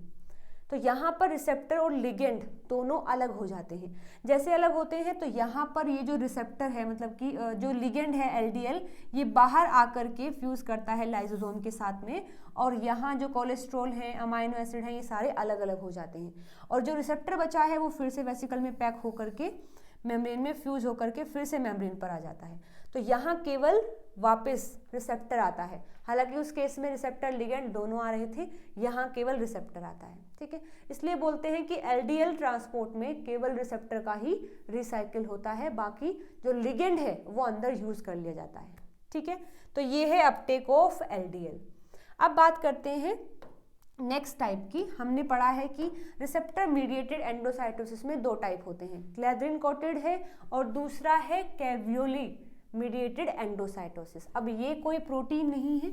तो यहाँ पर रिसेप्टर और लिगेंड दोनों अलग हो जाते हैं। जैसे अलग होते हैं तो यहाँ पर ये जो रिसेप्टर है, मतलब कि जो लिगेंड है LDL, ये बाहर आकर के फ्यूज करता है लाइसोसोम के साथ में, और यहाँ जो कोलेस्ट्रॉल है, अमाइनो एसिड है, ये सारे अलग अलग हो जाते हैं। और जो रिसेप्टर बचा है वो फिर से वेसिकल में पैक होकर के मेम्ब्रेन में फ्यूज होकर के फिर से मेम्ब्रेन पर आ जाता है। तो यहाँ केवल वापस रिसेप्टर आता है, हालांकि उस केस में रिसेप्टर लिगेंड दोनों आ रहे थे, यहाँ केवल रिसेप्टर आता है। ठीक है, इसलिए बोलते हैं कि एलडीएल ट्रांसपोर्ट में केवल रिसेप्टर का ही रिसाइकिल होता है, बाकी जो लिगेंड है वो अंदर यूज कर लिया जाता है। ठीक है, तो ये है अपटेक ऑफ एलडीएल। अब बात करते हैं नेक्स्ट टाइप की। हमने पढ़ा है कि रिसेप्टर मीडिएटेड एंडोसाइटोसिस में दो टाइप होते हैं, क्लैद्रिन कोटेड है और दूसरा है कैवियोली मीडिएटेड एंडोसाइटोसिस। अब ये कोई प्रोटीन नहीं है,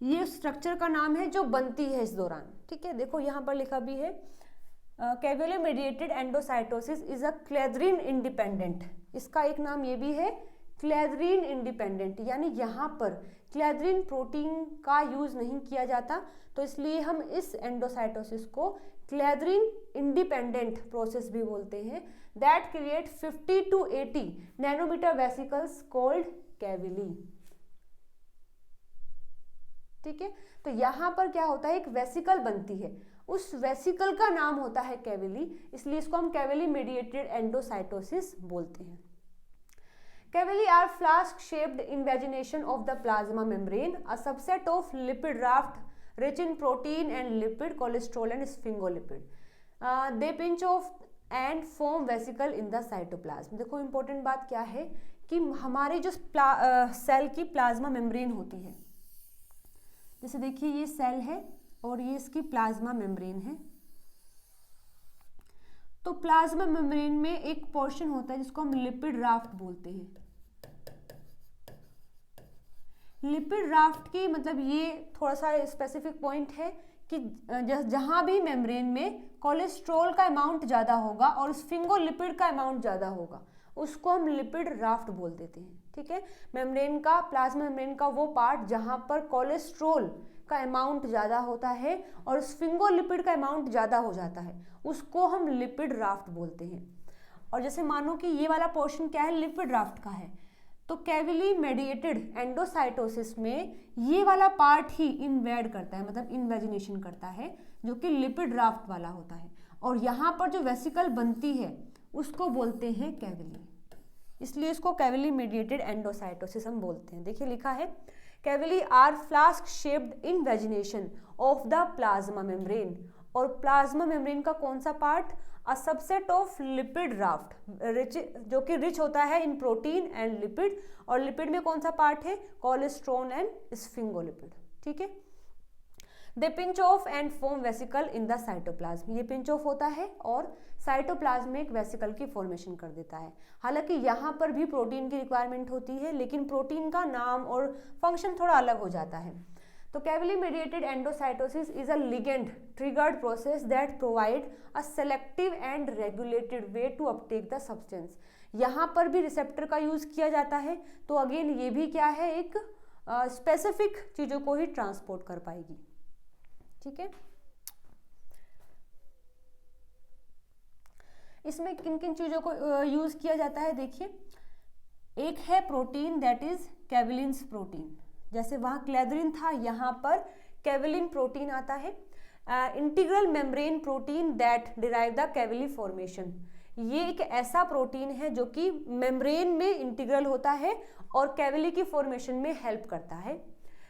ये स्ट्रक्चर का नाम है जो बनती है इस दौरान। ठीक है, देखो यहाँ पर लिखा भी है caveolae mediated endocytosis is a clathrin independent, इसका एक नाम ये भी है क्लैद्रिन इंडिपेंडेंट, यानी यहाँ पर क्लैद्रिन प्रोटीन का यूज नहीं किया जाता, तो इसलिए हम इस एंडोसाइटोसिस को क्लैद्रिन इंडिपेंडेंट प्रोसेस भी बोलते हैं, that create 50 to 80 nanometer vesicles called caveolae. ठीक है, तो यहाँ पर क्या होता है, एक वेसिकल बनती है, उस वेसिकल का नाम होता है कैविली, इसलिए इसको हम कैविली मीडिएटेड एंडोसाइटोसिस बोलते हैं। Cavilli are flask-shaped invagination of the plasma membrane, a subset of lipid raft rich in protein and lipid, cholesterol and sphingolipid. They pinch off and form vesicle in the cytoplasm. देखो important बात क्या है कि हमारी जो cell की plasma membrane होती है, जैसे देखिए ये सेल है और ये इसकी प्लाज्मा मेम्ब्रेन है, तो प्लाज्मा मेम्ब्रेन में एक पोर्शन होता है जिसको हम लिपिड राफ्ट बोलते हैं। लिपिड राफ्ट की मतलब ये थोड़ा सा स्पेसिफिक पॉइंट है कि जहां भी मेम्ब्रेन में कोलेस्ट्रॉल का अमाउंट ज़्यादा होगा और स्फिंगोलिपिड का अमाउंट ज़्यादा होगा, उसको हम लिपिड राफ्ट बोल देते हैं। ठीक है, मेम्ब्रेन का, प्लाज्मा मेम्ब्रेन का वो पार्ट जहां पर कोलेस्ट्रॉल का अमाउंट ज़्यादा होता है और स्फिंगोलिपिड का अमाउंट ज़्यादा हो जाता है, उसको हम लिपिड राफ्ट बोलते हैं। और जैसे मानो कि ये वाला पोर्शन क्या है, लिपिड राफ्ट का है, तो कैविली मेडिएटेड एंडोसाइटोसिस में ये वाला पार्ट ही इन्वेड करता है, मतलब इन्वेजिनेशन करता है, जो कि लिपिड राफ्ट वाला होता है, और यहाँ पर जो वेसिकल बनती है उसको बोलते हैं कैविली, इसलिए इसको कैविली मेडिएटेड एंडोसाइटोसिस हम बोलते हैं। देखिए लिखा है caveolae are flask shaped invagination of the plasma membrane, और प्लाज्मा मेम्ब्रेन का कौन सा part, a subset of lipid raft rich, जो कि रिच होता है इन प्रोटीन एंड लिपिड, और लिपिड में कौन सा पार्ट है, कोलेस्ट्रॉल एंड स्फिंगोलिपिड। ठीक है, they pinch off and form vesicle in the cytoplasm, ये पिंच ऑफ होता है और साइटोप्लाज्म में एक वेसिकल की फॉर्मेशन कर देता है। हालांकि यहाँ पर भी प्रोटीन की रिक्वायरमेंट होती है, लेकिन प्रोटीन का नाम और फंक्शन थोड़ा अलग हो जाता है। तो caveolae mediated endocytosis is a ligand triggered process that provide a selective and regulated way to uptake the substance. यहाँ पर भी रिसेप्टर का यूज किया जाता है, तो अगेन ये भी क्या है, एक स्पेसिफिक चीजों को ही ट्रांसपोर्ट कर पाएगी। ठीक है, इसमें किन किन चीजों को यूज किया जाता है, देखिए एक है प्रोटीन दैट इज कैविलिन्स प्रोटीन, जैसे वहां क्लैद्रिन था, यहाँ पर कैविलिन प्रोटीन आता है। Integral membrane protein that derive the caveolae formation, ये एक ऐसा प्रोटीन है जो कि मेम्ब्रेन में इंटीग्रल होता है और कैविली की फॉर्मेशन में हेल्प करता है।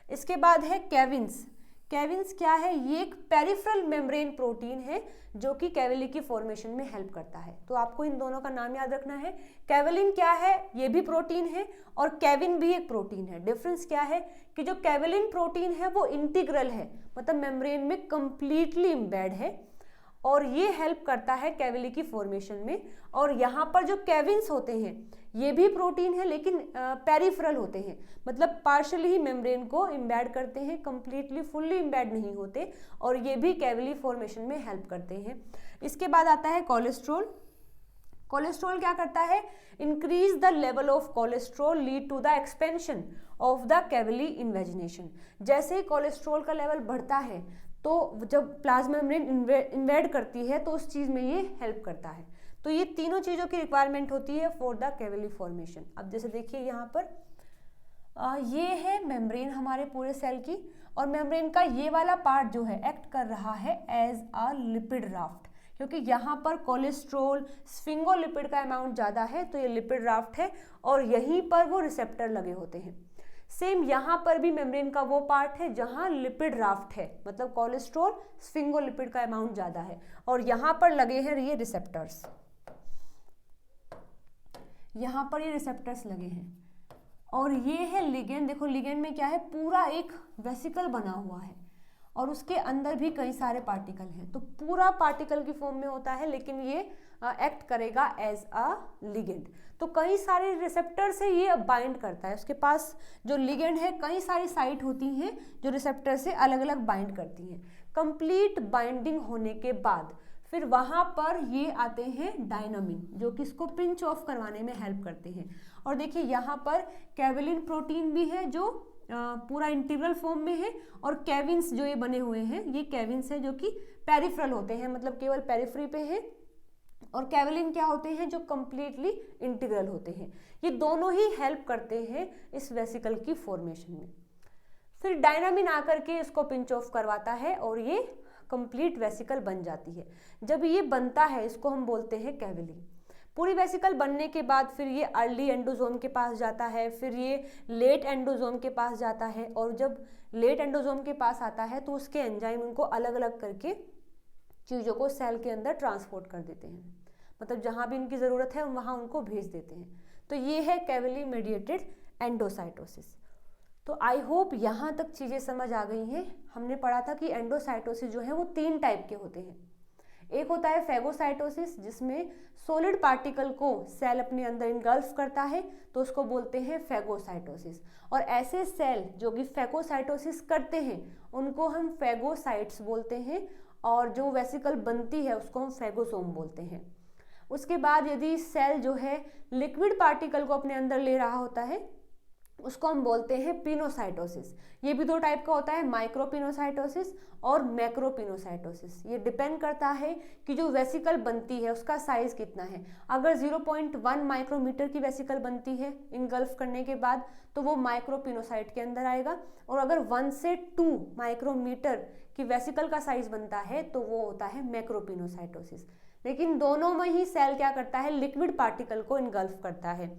इसके बाद है कैविन्स। कैविन्स क्या है, ये एक पेरिफेरल मेम्ब्रेन प्रोटीन है जो कि कैविली की फॉर्मेशन में हेल्प करता है। तो आपको इन दोनों का नाम याद रखना है, कैविलिन क्या है, ये भी प्रोटीन है, और कैविन भी एक प्रोटीन है। डिफरेंस क्या है कि जो कैविलिन प्रोटीन है वो इंटीग्रल है, मतलब मेम्ब्रेन में कंप्लीटली एम्बेड है, और ये हेल्प करता है कैविली की फॉर्मेशन में। और यहाँ पर जो कैविन्स होते हैं ये भी प्रोटीन है, लेकिन पेरिफेरल होते हैं, मतलब पार्शियली ही मेम्ब्रेन को एम्बेड करते हैं, कंप्लीटली फुल्ली एम्बेड नहीं होते, और ये भी कैविली फॉर्मेशन में हेल्प करते हैं। इसके बाद आता है कोलेस्ट्रॉल। कोलेस्ट्रॉल क्या करता है, increase the level of cholesterol lead to the expansion of the caveolae invagination. जैसे ही कोलेस्ट्रॉल का लेवल बढ़ता है तो जब प्लाज्मा मेम्ब्रेन इन्वेड करती है तो उस चीज में ये हेल्प करता है। तो ये तीनों चीजों की रिक्वायरमेंट होती है फॉर द कैविली फॉर्मेशन। अब जैसे देखिए यहाँ पर ये है मेम्ब्रेन हमारे पूरे सेल की, और मेम्ब्रेन का ये वाला पार्ट जो है एक्ट कर रहा है एज अ लिपिड राफ्ट, क्योंकि यहाँ पर कोलेस्ट्रॉल स्फिंगोलिपिड का अमाउंट ज़्यादा है, तो ये लिपिड राफ्ट है और यहीं पर वो रिसेप्टर लगे होते हैं। सेम यहाँ पर भी मेम्ब्रेन का वो पार्ट है जहाँ लिपिड राफ्ट है, मतलब कोलेस्ट्रॉल स्फिंगोलिपिड का अमाउंट ज़्यादा है, और यहाँ पर लगे हैं ये रिसेप्टर्स, यहाँ पर ये रिसेप्टर्स लगे हैं। और ये है लिगेंड। देखो लिगेंड में क्या है, पूरा एक वेसिकल बना हुआ है और उसके अंदर भी कई सारे पार्टिकल हैं, तो पूरा पार्टिकल की फॉर्म में होता है, लेकिन ये एक्ट करेगा एज अ लिगेंड। तो कई सारे रिसेप्टर से ये बाइंड करता है, उसके पास जो लिगेंड है कई सारी साइट होती हैं जो रिसेप्टर से अलग अलग बाइंड करती हैं। कंप्लीट बाइंडिंग होने के बाद फिर वहाँ पर ये आते हैं डायनामिन, जो कि इसको पिंच ऑफ करवाने में हेल्प करते हैं। और देखिए यहाँ पर कैवेलिन प्रोटीन भी है जो पूरा इंटीग्रल फॉर्म में है, और कैविन्स जो ये बने हुए हैं ये कैविन्स है जो कि पेरिफेरल होते हैं, मतलब केवल पेरिफेरी पे है, और कैवेलिन क्या होते हैं जो कंप्लीटली इंटीग्रल होते हैं। ये दोनों ही हेल्प करते हैं इस वेसिकल की फॉर्मेशन में। फिर डायनामिन आकर के इसको पिंच ऑफ करवाता है और ये कंप्लीट वेसिकल बन जाती है। जब ये बनता है इसको हम बोलते हैं कैविली। पूरी वेसिकल बनने के बाद फिर ये अर्ली एंडोसोम के पास जाता है, फिर ये लेट एंडोसोम के पास जाता है, और जब लेट एंडोसोम के पास आता है तो उसके एंजाइम उनको अलग अलग करके चीज़ों को सेल के अंदर ट्रांसपोर्ट कर देते हैं, मतलब जहाँ भी इनकी ज़रूरत है वहाँ उनको भेज देते हैं। तो ये है कैविली मेडिएटेड एंडोसाइटोसिस। तो आई होप यहाँ तक चीज़ें समझ आ गई हैं। हमने पढ़ा था कि एंडोसाइटोसिस जो है वो 3 टाइप के होते हैं। एक होता है फेगोसाइटोसिस, जिसमें सॉलिड पार्टिकल को सेल अपने अंदर इनगल्फ करता है, तो उसको बोलते हैं फेगोसाइटोसिस। और ऐसे सेल जो कि फेगोसाइटोसिस करते हैं उनको हम फेगोसाइट्स बोलते हैं, और जो वेसिकल बनती है उसको हम फेगोसोम बोलते हैं। उसके बाद यदि सेल जो है लिक्विड पार्टिकल को अपने अंदर ले रहा होता है उसको हम बोलते हैं पिनोसाइटोसिस। ये भी 2 टाइप का होता है, माइक्रोपिनोसाइटोसिस और मैक्रोपिनोसाइटोसिस। ये डिपेंड करता है कि जो वेसिकल बनती है उसका साइज कितना है। अगर 0.1 माइक्रोमीटर की वेसिकल बनती है इनगल्फ करने के बाद तो वो माइक्रोपिनोसाइट के अंदर आएगा, और अगर 1 से 2 माइक्रोमीटर की वेसिकल का साइज बनता है तो वो होता है मैक्रोपिनोसाइटोसिस। लेकिन दोनों में ही सेल क्या करता है, लिक्विड पार्टिकल को इनगल्फ करता है,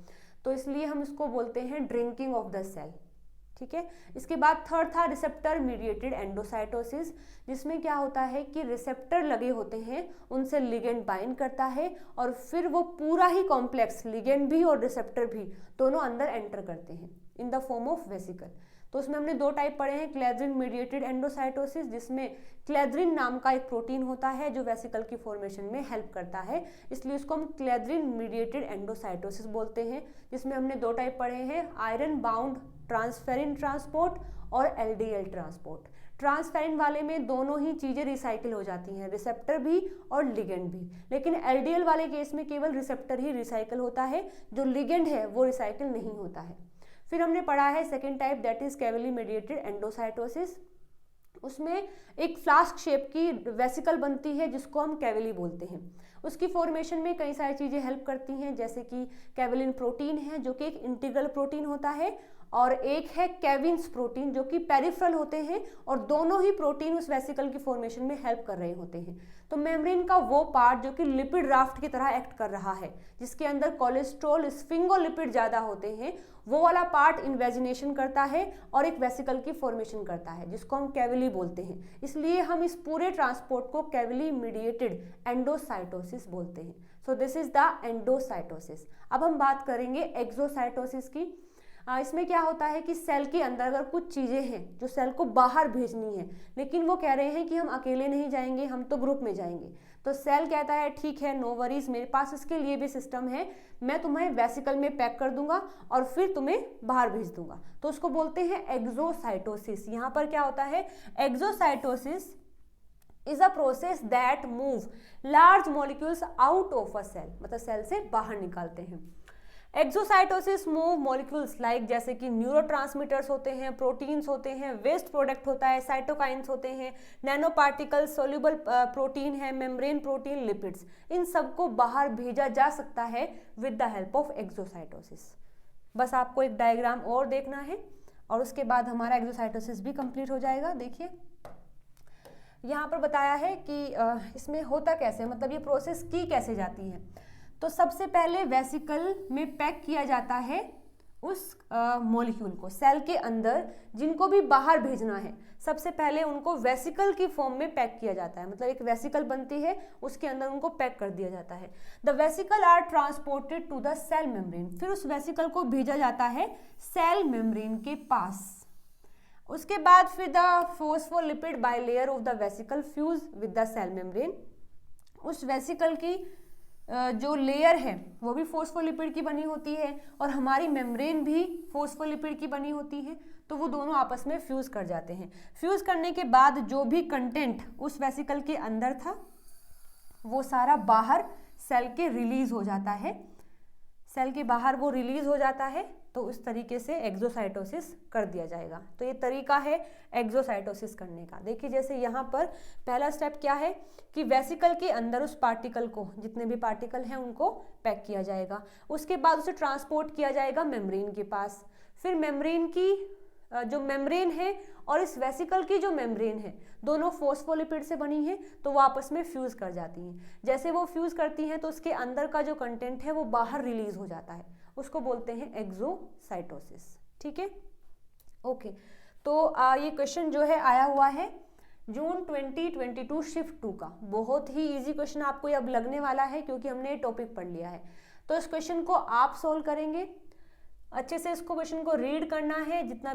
तो इसलिए हम इसको बोलते हैं ड्रिंकिंग ऑफ द सेल। ठीक है। इसके बाद थर्ड था रिसेप्टर मीडिएटेड एंडोसाइटोसिस, जिसमें क्या होता है कि रिसेप्टर लगे होते हैं, उनसे लिगेंड बाइंड करता है और फिर वो पूरा ही कॉम्प्लेक्स, लिगेंड भी और रिसेप्टर भी दोनों अंदर एंटर करते हैं in the form of vesicle. तो उसमें हमने 2 टाइप पढ़े हैं, क्लेद्रिन मीडिएटेड एंडोसाइटोसिस, जिसमें क्लेद्रिन नाम का एक प्रोटीन होता है जो वेसिकल की फॉर्मेशन में हेल्प करता है, इसलिए उसको हम क्लेद्रिन मीडिएटेड एंडोसाइटोसिस बोलते हैं। जिसमें हमने 2 टाइप पढ़े हैं, आयरन बाउंड ट्रांसफेरिन ट्रांसपोर्ट और एलडीएल ट्रांसपोर्ट। ट्रांसफेरिन वाले में दोनों ही चीज़ें रिसाइकिल हो जाती हैं, रिसेप्टर भी और लिगेंड भी, लेकिन एलडीएल वाले केस में केवल रिसेप्टर ही रिसाइकिल होता है, जो लिगेंड है वो रिसाइकिल नहीं होता है। फिर हमने पढ़ा है second type, that is caveolae mediated endocytosis. उसमें एक फ्लास्क शेप की वेसिकल बनती है जिसको हम कैविली बोलते हैं। उसकी फॉर्मेशन में कई सारी चीज़ें हेल्प करती हैं, जैसे कि कैविलिन प्रोटीन है जो कि एक इंटीग्रल प्रोटीन होता है, और एक है कैविन्स प्रोटीन जो कि पेरिफेरल होते हैं, और दोनों ही प्रोटीन उस वेसिकल की फॉर्मेशन में हेल्प कर रहे होते हैं। तो मेम्ब्रेन का वो पार्ट जो कि लिपिड राफ्ट की तरह एक्ट कर रहा है, जिसके अंदर कोलेस्ट्रॉल स्फिंगोलिपिड ज़्यादा होते हैं, वो वाला पार्ट इन्वेजिनेशन करता है और एक वेसिकल की फॉर्मेशन करता है, जिसको हम कैविली बोलते हैं। इसलिए हम इस पूरे ट्रांसपोर्ट को कैविली मीडिएटेड एंडोसाइटोसिस बोलते हैं। So this is the endocytosis. अब हम बात करेंगे एक्सोसाइटोसिस की। इसमें क्या होता है कि सेल के अंदर अगर कुछ चीज़ें हैं जो सेल को बाहर भेजनी है, लेकिन वो कह रहे हैं कि हम अकेले नहीं जाएंगे, हम तो ग्रुप में जाएंगे, तो सेल कहता है ठीक है, नो वरीज, मेरे पास इसके लिए भी सिस्टम है, मैं तुम्हें वेसिकल में पैक कर दूंगा और फिर तुम्हें बाहर भेज दूंगा। तो उसको बोलते हैं एक्सोसाइटोसिस। यहाँ पर क्या होता है, exocytosis is a process that move large molecules out of a cell, मतलब सेल से बाहर निकालते हैं। एक्सोसाइटोसिस मूव मॉलिक्यूल्स लाइक, जैसे कि न्यूरोट्रांसमीटर्स होते हैं, प्रोटीन्स होते हैं, वेस्ट प्रोडक्ट होता है, साइटोकाइंस होते हैं, नैनो पार्टिकल्स, सोल्यूबल प्रोटीन है, मेम्ब्रेन प्रोटीन, लिपिड्स, इन सबको बाहर भेजा जा सकता है with the help of exocytosis. बस आपको एक डायग्राम और देखना है और उसके बाद हमारा एक्सोसाइटोसिस भी कंप्लीट हो जाएगा। देखिए, यहाँ पर बताया है कि इसमें होता कैसे, मतलब ये प्रोसेस की कैसे जाती है। तो सबसे पहले वेसिकल में पैक किया जाता है उस मॉलिक्यूल को सेल के अंदर, जिनको भी बाहर भेजना है सबसे पहले उनको वेसिकल की फॉर्म में पैक किया जाता है, मतलब एक वेसिकल बनती है उसके अंदर उनको पैक कर दिया जाता है। The vesicle are transported to the cell membrane, फिर उस वेसिकल को भेजा जाता है सेल मेम्ब्रेन के पास। उसके बाद फिर the phospholipid bilayer of the vesicle fuse with the cell membrane, उस वेसिकल की जो लेयर है वो भी फॉस्फोलिपिड की बनी होती है और हमारी मेम्ब्रेन भी फॉस्फोलिपिड की बनी होती है, तो वो दोनों आपस में फ्यूज कर जाते हैं। फ्यूज करने के बाद जो भी कंटेंट उस वेसिकल के अंदर था वो सारा बाहर सेल के रिलीज हो जाता है, सेल के बाहर वो रिलीज हो जाता है, तो उस तरीके से एक्सोसाइटोसिस कर दिया जाएगा। तो ये तरीका है एक्सोसाइटोसिस करने का। देखिए जैसे यहाँ पर पहला स्टेप क्या है कि वेसिकल के अंदर उस पार्टिकल को, जितने भी पार्टिकल हैं उनको पैक किया जाएगा, उसके बाद उसे ट्रांसपोर्ट किया जाएगा मेम्ब्रेन के पास। फिर मेम्ब्रेन की जो मेम्ब्रेन है और इस वेसिकल की जो मेम्ब्रेन है दोनों फॉस्फोलिपिड से बनी है, तो वो आपस में फ्यूज कर जाती हैं। जैसे वो फ्यूज करती हैं तो उसके अंदर का जो कंटेंट है वो बाहर रिलीज हो जाता है, उसको बोलते हैं एक्सोसाइटोसिस। ठीक है, ओके। तो ये क्वेश्चन जो है आया हुआ है जून 2022 शिफ्ट 2 का। बहुत ही इजी क्वेश्चन आपको अब लगने वाला है क्योंकि हमने ये टॉपिक पढ़ लिया है। तो इस क्वेश्चन को आप सोल्व करेंगे, अच्छे से इसको क्वेश्चन को रीड करना है। जितने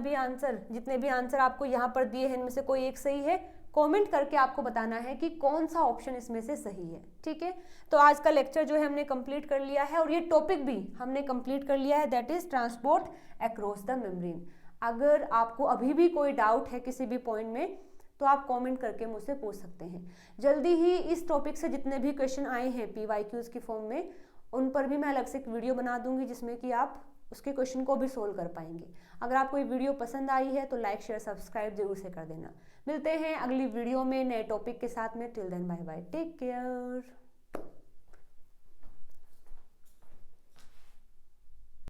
भी आंसर आपको यहाँ पर दिए हैं इनमें से कोई एक सही है, कमेंट करके आपको बताना है कि कौन सा ऑप्शन इसमें से सही है। ठीक है, तो आज का लेक्चर जो है हमने कंप्लीट कर लिया है और ये टॉपिक भी हमने कंप्लीट कर लिया है, that is transport across the membrane. अगर आपको अभी भी कोई डाउट है किसी भी पॉइंट में तो आप कमेंट करके मुझसे पूछ सकते हैं। जल्दी ही इस टॉपिक से जितने भी क्वेश्चन आए हैं PYQs की फॉर्म में, उन पर भी मैं अलग से एक वीडियो बना दूंगी जिसमें कि आप उसके क्वेश्चन को भी सोल्व कर पाएंगे। अगर आपको ये वीडियो पसंद आई है तो लाइक शेयर सब्सक्राइब जरूर से कर देना। मिलते हैं अगली वीडियो में नए टॉपिक के साथ में। Till then bye bye, take care.